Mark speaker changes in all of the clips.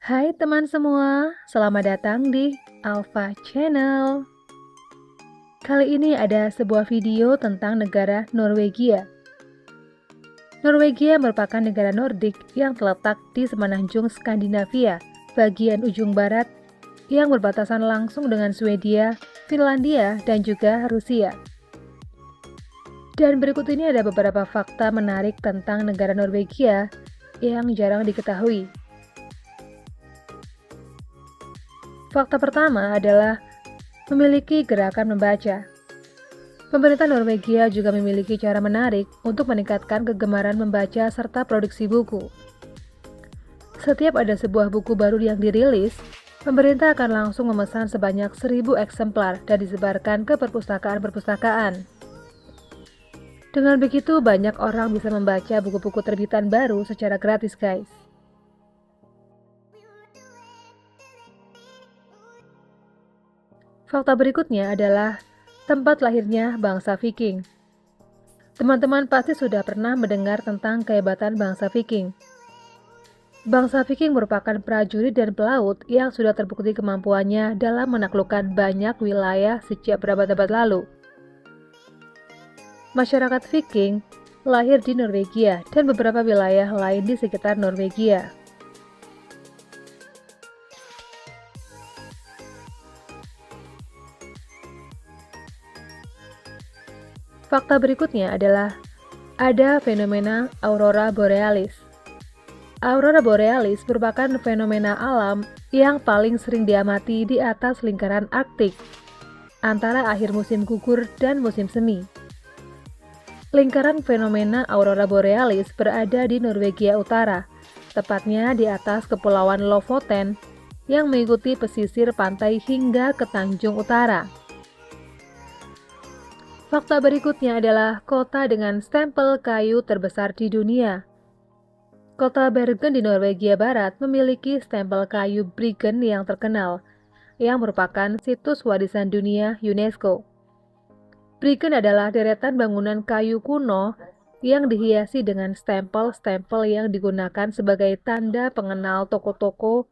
Speaker 1: Hai teman semua, selamat datang di Alpha Channel. Kali ini ada sebuah video tentang negara Norwegia. Norwegia merupakan negara Nordik yang terletak di semenanjung Skandinavia, bagian ujung barat, yang berbatasan langsung dengan Swedia, Finlandia, dan juga Rusia. Dan berikut ini ada beberapa fakta menarik tentang negara Norwegia yang jarang diketahui. Fakta pertama adalah memiliki gerakan membaca. Pemerintah Norwegia juga memiliki cara menarik untuk meningkatkan kegemaran membaca serta produksi buku. Setiap ada sebuah buku baru yang dirilis, pemerintah akan langsung memesan sebanyak 1.000 eksemplar dan disebarkan ke perpustakaan-perpustakaan. Dengan begitu, banyak orang bisa membaca buku-buku terbitan baru secara gratis, guys. Fakta berikutnya adalah tempat lahirnya bangsa Viking. Teman-teman pasti sudah pernah mendengar tentang kehebatan bangsa Viking. Bangsa Viking merupakan prajurit dan pelaut yang sudah terbukti kemampuannya dalam menaklukkan banyak wilayah sejak berabad-abad lalu. Masyarakat Viking lahir di Norwegia dan beberapa wilayah lain di sekitar Norwegia. Fakta berikutnya adalah ada fenomena Aurora Borealis. Aurora Borealis merupakan fenomena alam yang paling sering diamati di atas lingkaran Arktik, antara akhir musim gugur dan musim semi. Lingkaran fenomena Aurora Borealis berada di Norwegia Utara, tepatnya di atas Kepulauan Lofoten yang mengikuti pesisir pantai hingga ke Tanjung Utara. Fakta berikutnya adalah kota dengan stempel kayu terbesar di dunia. Kota Bergen di Norwegia Barat memiliki stempel kayu Bryggen yang terkenal, yang merupakan situs warisan dunia UNESCO. Bryggen adalah deretan bangunan kayu kuno yang dihiasi dengan stempel-stempel yang digunakan sebagai tanda pengenal toko-toko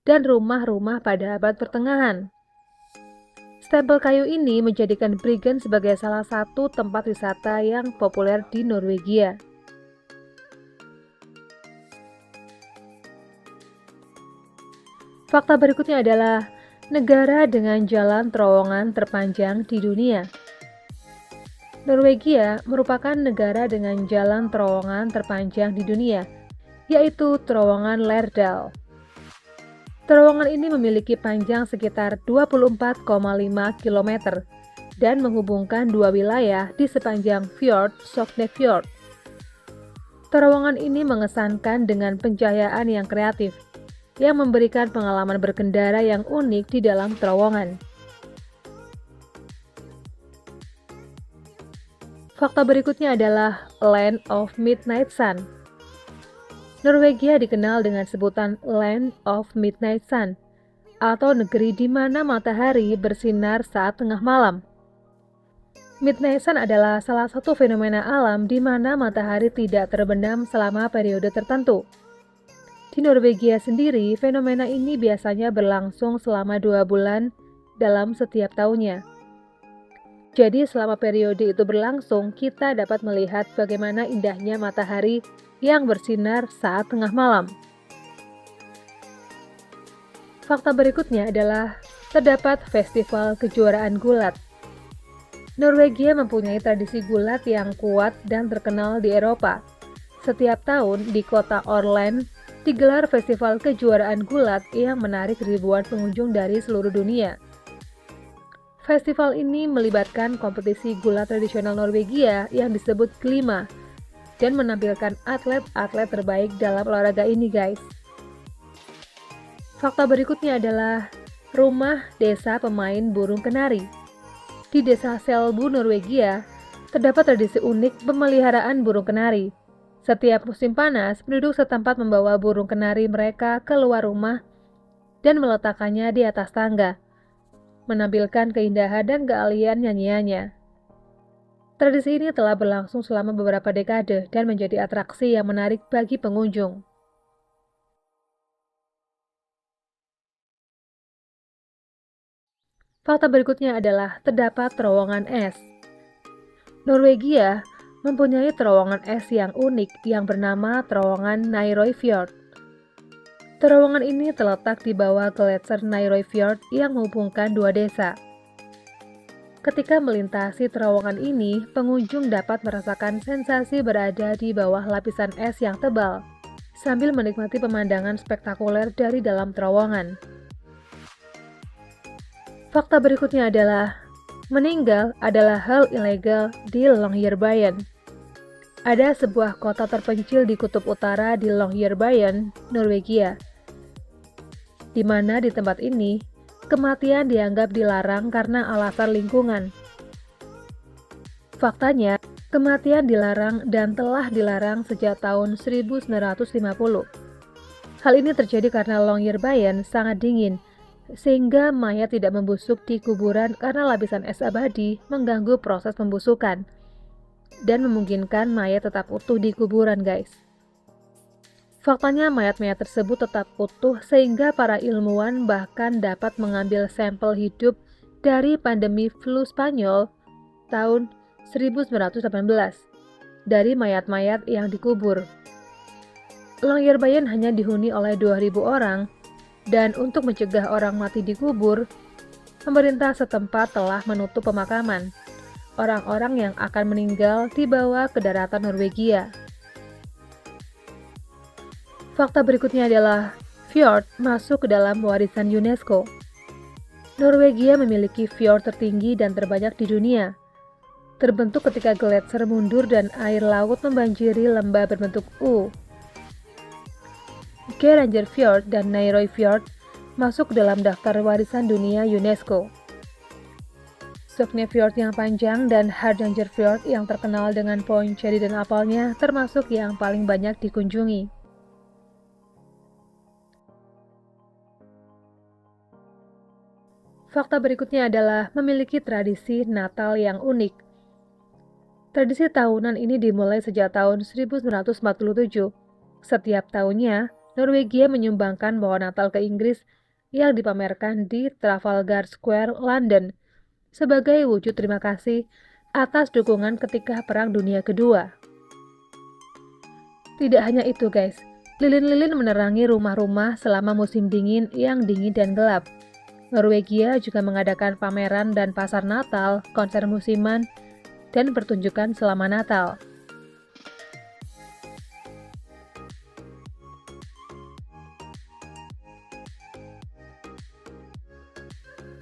Speaker 1: dan rumah-rumah pada abad pertengahan. Stempel kayu ini menjadikan Bryggen sebagai salah satu tempat wisata yang populer di Norwegia. Fakta berikutnya adalah negara dengan jalan terowongan terpanjang di dunia. Norwegia merupakan negara dengan jalan terowongan terpanjang di dunia, yaitu terowongan Lærdal. Terowongan ini memiliki panjang sekitar 24,5 km dan menghubungkan dua wilayah di sepanjang Fjord Sognefjord. Terowongan ini mengesankan dengan pencahayaan yang kreatif, yang memberikan pengalaman berkendara yang unik di dalam terowongan. Fakta berikutnya adalah Land of Midnight Sun. Norwegia dikenal dengan sebutan Land of Midnight Sun, atau negeri di mana matahari bersinar saat tengah malam. Midnight Sun adalah salah satu fenomena alam di mana matahari tidak terbenam selama periode tertentu. Di Norwegia sendiri, fenomena ini biasanya berlangsung selama 2 bulan dalam setiap tahunnya. Jadi selama periode itu berlangsung, kita dapat melihat bagaimana indahnya matahari yang bersinar saat tengah malam. Fakta berikutnya adalah terdapat festival kejuaraan gulat. Norwegia mempunyai tradisi gulat yang kuat dan terkenal di Eropa. Setiap tahun di kota Orlen digelar festival kejuaraan gulat yang menarik ribuan pengunjung dari seluruh dunia. Festival ini melibatkan kompetisi gulat tradisional Norwegia yang disebut Glima dan menampilkan atlet-atlet terbaik dalam olahraga ini, guys. Fakta berikutnya adalah rumah desa pemain burung kenari. Di desa Selbu, Norwegia, terdapat tradisi unik pemeliharaan burung kenari. Setiap musim panas, penduduk setempat membawa burung kenari mereka keluar rumah dan meletakkannya di atas tangga, menampilkan keindahan dan keahlian nyanyiannya. Tradisi ini telah berlangsung selama beberapa dekade dan menjadi atraksi yang menarik bagi pengunjung. Fakta berikutnya adalah terdapat terowongan es. Norwegia mempunyai terowongan es yang unik yang bernama terowongan Nærøyfjord. Terowongan ini terletak di bawah gletser Nærøyfjord yang menghubungkan dua desa. Ketika melintasi terowongan ini, pengunjung dapat merasakan sensasi berada di bawah lapisan es yang tebal, sambil menikmati pemandangan spektakuler dari dalam terowongan. Fakta berikutnya adalah, meninggal adalah hal ilegal di Longyearbyen. Ada sebuah kota terpencil di kutub utara di Longyearbyen, Norwegia, di mana di tempat ini, kematian dianggap dilarang karena alasan lingkungan. Faktanya, kematian dilarang dan telah dilarang sejak tahun 1950. Hal ini terjadi karena Longyearbyen sangat dingin, sehingga mayat tidak membusuk di kuburan karena lapisan es abadi mengganggu proses pembusukan dan memungkinkan mayat tetap utuh di kuburan, guys. Faktanya, mayat-mayat tersebut tetap utuh sehingga para ilmuwan bahkan dapat mengambil sampel hidup dari pandemi flu Spanyol tahun 1918 dari mayat-mayat yang dikubur. Longyearbyen hanya dihuni oleh 2.000 orang, dan untuk mencegah orang mati dikubur, pemerintah setempat telah menutup pemakaman orang-orang yang akan meninggal dibawa ke daratan Norwegia. Fakta berikutnya adalah fjord masuk ke dalam warisan UNESCO. Norwegia memiliki fjord tertinggi dan terbanyak di dunia. Terbentuk ketika gletser mundur dan air laut membanjiri lembah berbentuk U. Gerangerfjord dan Nærøyfjord masuk ke dalam daftar warisan dunia UNESCO. Sognefjord yang panjang dan Hardangerfjord yang terkenal dengan pohon ceri dan apelnya termasuk yang paling banyak dikunjungi. Fakta berikutnya adalah memiliki tradisi Natal yang unik. Tradisi tahunan ini dimulai sejak tahun 1947. Setiap tahunnya, Norwegia menyumbangkan pohon Natal ke Inggris yang dipamerkan di Trafalgar Square, London, sebagai wujud terima kasih atas dukungan ketika Perang Dunia Kedua. Tidak hanya itu, guys, lilin-lilin menerangi rumah-rumah selama musim dingin yang dingin dan gelap. Norwegia juga mengadakan pameran dan pasar Natal, konser musiman, dan pertunjukan selama Natal.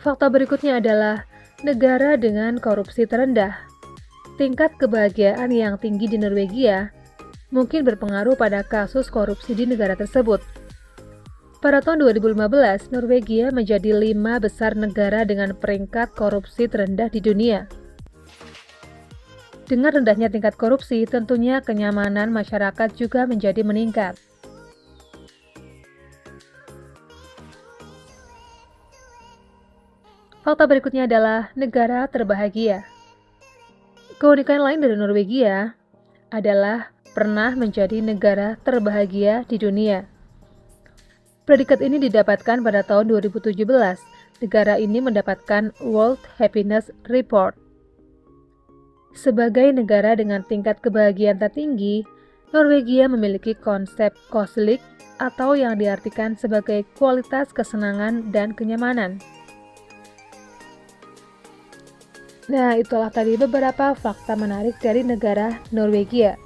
Speaker 1: Fakta berikutnya adalah negara dengan korupsi terendah. Tingkat kebahagiaan yang tinggi di Norwegia mungkin berpengaruh pada kasus korupsi di negara tersebut. Pada tahun 2015, Norwegia menjadi 5 besar negara dengan peringkat korupsi terendah di dunia. Dengan rendahnya tingkat korupsi, tentunya kenyamanan masyarakat juga menjadi meningkat. Fakta berikutnya adalah negara terbahagia. Keunikan lain dari Norwegia adalah pernah menjadi negara terbahagia di dunia. Predikat ini didapatkan pada tahun 2017. Negara ini mendapatkan World Happiness Report. Sebagai negara dengan tingkat kebahagiaan tertinggi, Norwegia memiliki konsep Koslik atau yang diartikan sebagai kualitas kesenangan dan kenyamanan. Nah, itulah tadi beberapa fakta menarik dari negara Norwegia.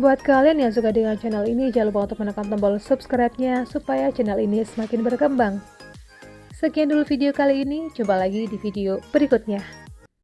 Speaker 1: Buat kalian yang suka dengan channel ini, jangan lupa untuk menekan tombol subscribe-nya supaya channel ini semakin berkembang. Sekian dulu video kali ini, coba lagi di video berikutnya.